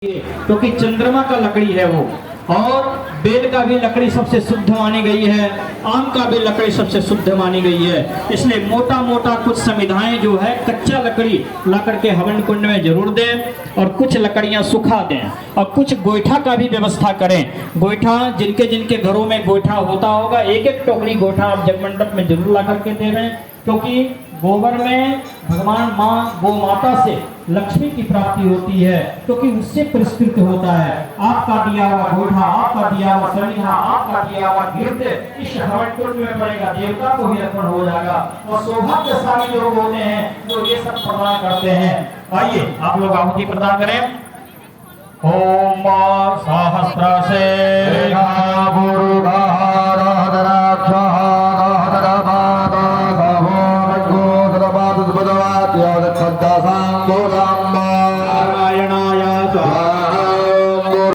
क्योंकि चंद्रमा का लकड़ी है वो। और बेल का भी लकड़ी सबसे शुद्ध मानी गई है, आम का भी लकड़ी सबसे शुद्ध मानी गई है। इसलिए मोटा मोटा कुछ संविधाएं जो है कच्चा लकड़ी ला करके हवन कुंड में जरूर दें और कुछ लकड़ियां सुखा दें और कुछ गोईठा का भी व्यवस्था करें। गोईठा जिनके जिनके घरों में गोईठा होता होगा, एक एक टोकरी गोईठा आप जगमंडप में जरूर ला करके दे रहे हैं, क्योंकि गोबर में भगवान माँ गो माता से लक्ष्मी की प्राप्ति होती है, क्योंकि उससे पुरस्कृत होता है। आपका दिया हुआ गोईठा, आपका दिया हुआ सलीहा, आपका दिया हुआ गिरते इस हवन कुंड में पड़ेगा, देवता को भी अर्पण हो जाएगा। और सौभाग्यशाली लोग होते हैं जो ये सब प्रदान करते हैं। आइए आप लोग आहुति प्रदान करें। ओम सहस्र से